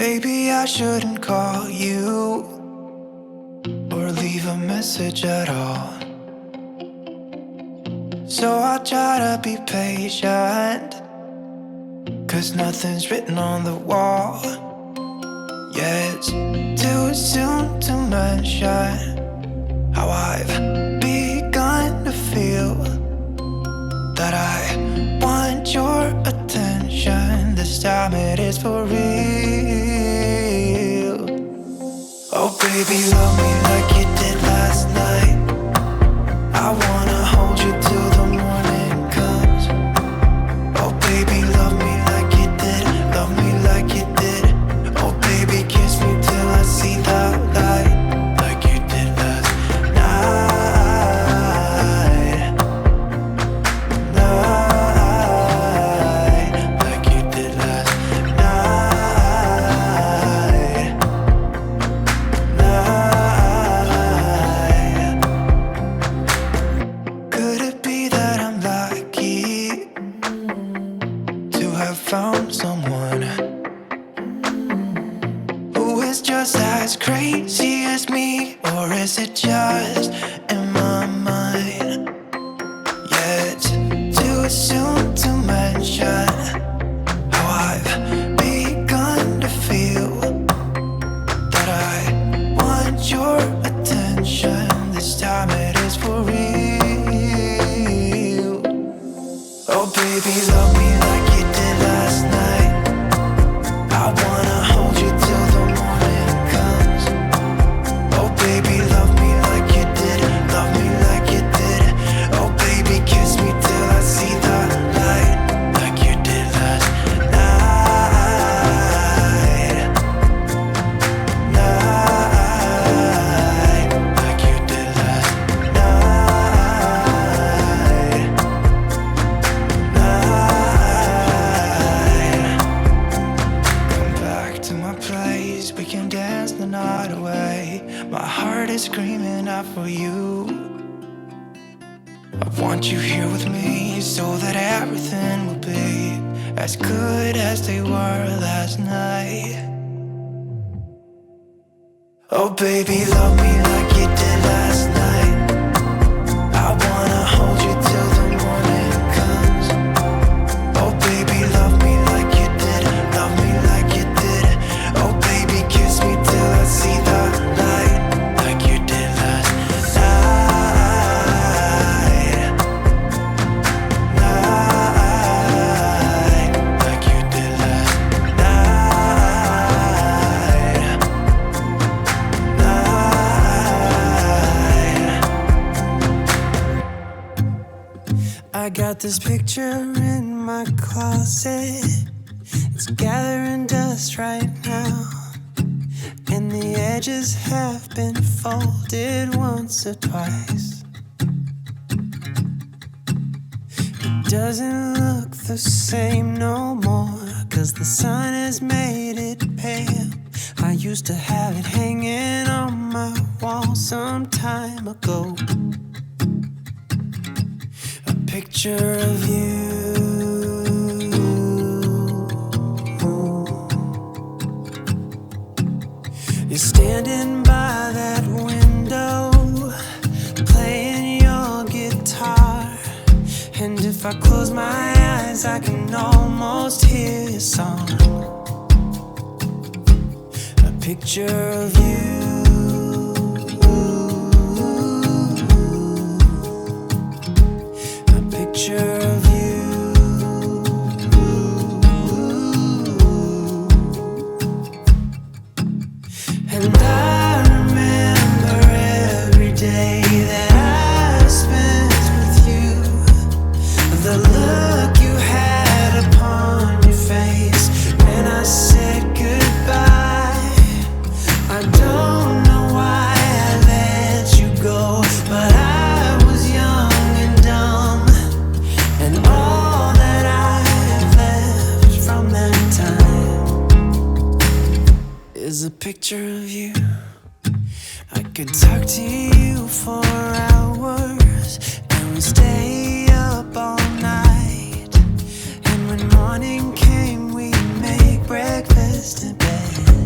Maybe I shouldn't call you or leave a message at all. So I'll try to be patient, 'cause nothing's written on the wall. Yeah, it's too soon to mention how I've begun to feel that I want your attention. This time it is for real. Oh baby, love me like you did last night. I wanna hold you till the morning comes. Oh baby, love me like you did. Love me like you did. Oh baby, kiss me till I see the light, like you did last night. Like you did last night. Could it be that I'm lucky to have found someone who is just as crazy as me? Or is it just in my mind? Yeah, it's too soon to mention how I've begun to feel that I want your attention. This time it is for real. Oh baby, love me like you did last night. I wanna hold you till the morning comes. Oh baby, love me like you did. Love me like you did. Oh baby, kiss me till I see the light, like you did last night. Like you did last night. Come back to my place, we can dance the night away. My heart is screaming out for you. I want you here with me so that everything will be as good as they were last night. Oh baby, love me like you did last night. I wanna hold you till the morning comes. Oh baby, love me like you did. Love me like you did. Oh baby, kiss me till I see the light, like you did last night. Like you did last night. I got this picture in my closet. It's gathering dust right now, and the edges have been folded once or twice. It doesn't look the same no more, 'cause the sun has made it pale. I used to have it hanging on my wall some time ago. A picture of you. You're standing by that window, playing your guitar. And if I close my eyes, I can almost hear your song. A picture of you. A picture of you. And I remember every day that I spent with you. The look you had upon your face when I said goodbye. I don't know why I let you go, but I was young and dumb. And all that I've left from that time is a picture of you. I could talk to you for hours, and we stay up all night. And when morning came, we make breakfast in bed.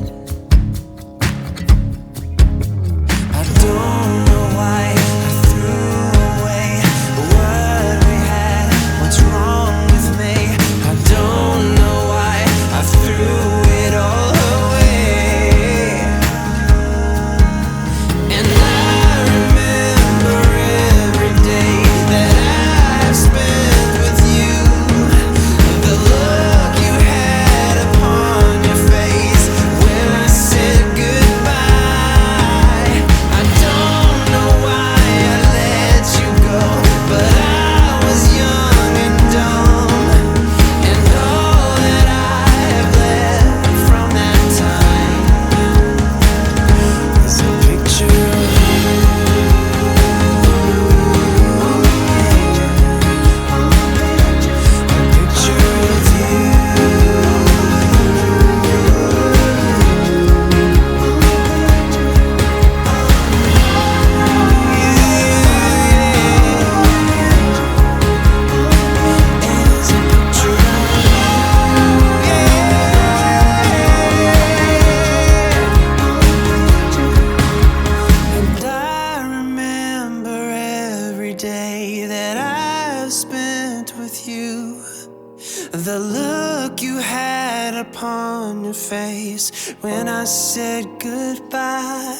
look you had upon your face when I said goodbye.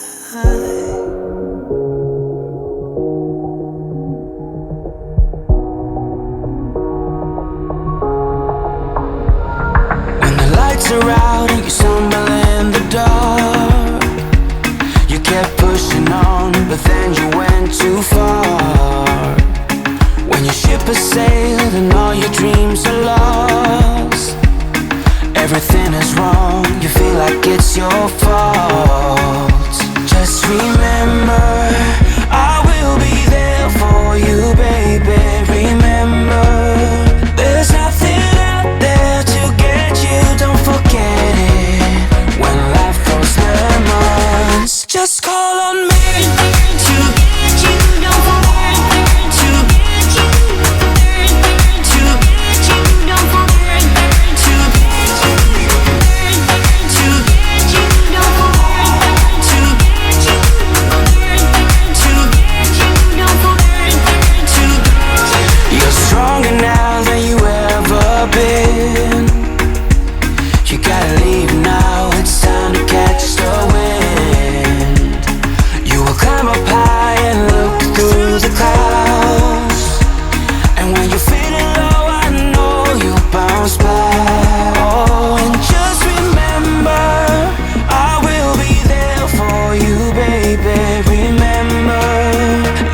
Lights are out and you stumble in the dark. You kept pushing on, but then you went too far. When your ship has sailed and all your dreams are lost, everything is wrong, you feel like it's your fault. Just remember, I will be there for you, baby. Remember, there's nothing out there to get you, don't forget it. When life throws lemons, just call on me to get you, don't forget to get you, to get you, don't forget to get you, to get you, don't forget to get you, to get you, don't forget to get you. You're stronger now than you ever been. You gotta leave now, it's time to catch the wind. You will climb up high and look through the clouds, and when you're feeling low, I know you'll bounce back. Oh, and just remember, I will be there for you, baby. Remember,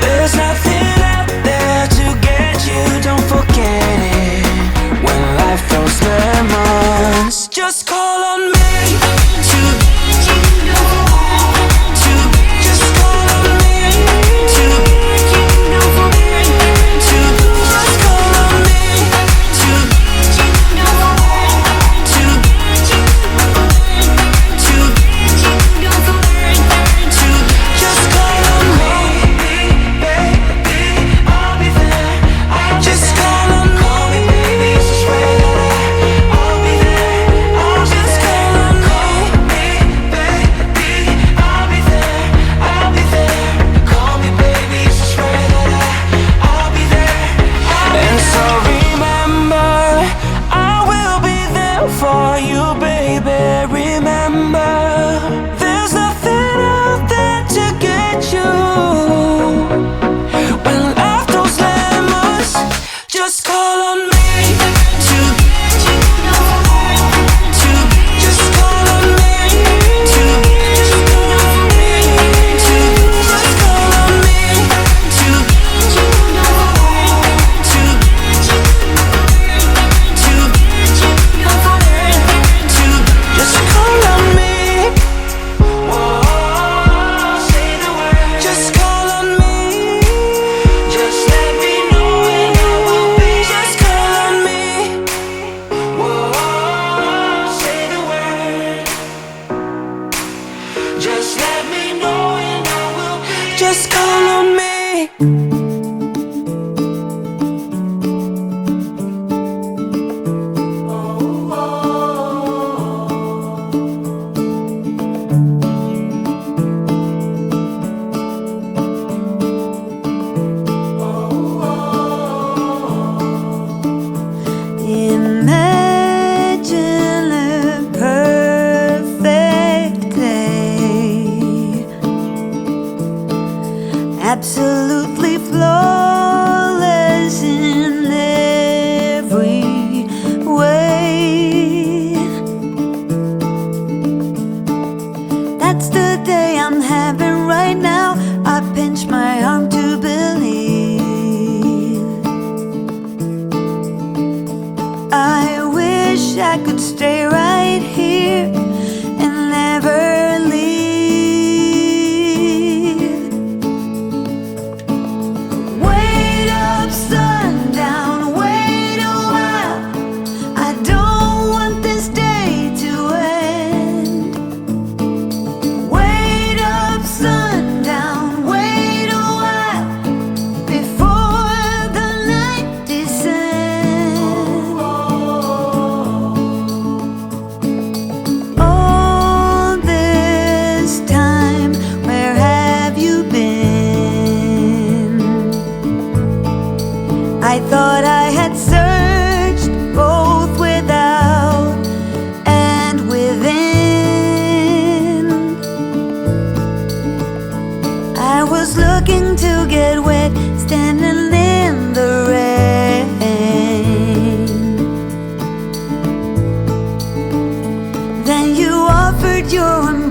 there's nothing out there to get you, don't forget it. When life throws lemons, just call on me to get you, don't forget to just call on me to get you, don't forget to just call on me to get you, don't forget to get you, to get you, don't forget to just call on me, baby, I'll be there. Just call on me, baby, swear that I'll be there. I'll just call on me, baby, I'll be there. I'll be there. Call me, baby, swear that I'll be there. And so remember, I will be there for you, baby. Remember, there's nothing out there to get you. When life throws lemons, just call on me to get you, don't forget to just call on me to get you, don't forget to just call on me to get you, don't forget to get you, to get you, don't forget to just call on me. Whoa, say the word. Just call on me. Just let me know and I will be. Just call on me. Whoa, say the word. Just let me know and I will be. Just call on me. Imagine a perfect day, absolutely flawless in every way. That's the day I'm having right now. I pinch my arm to believe. I wish I could stay right here and never leave. Wait up, sundown, wait a while. I don't want this day to end. Wait up, sundown, wait a while before the night descends. you're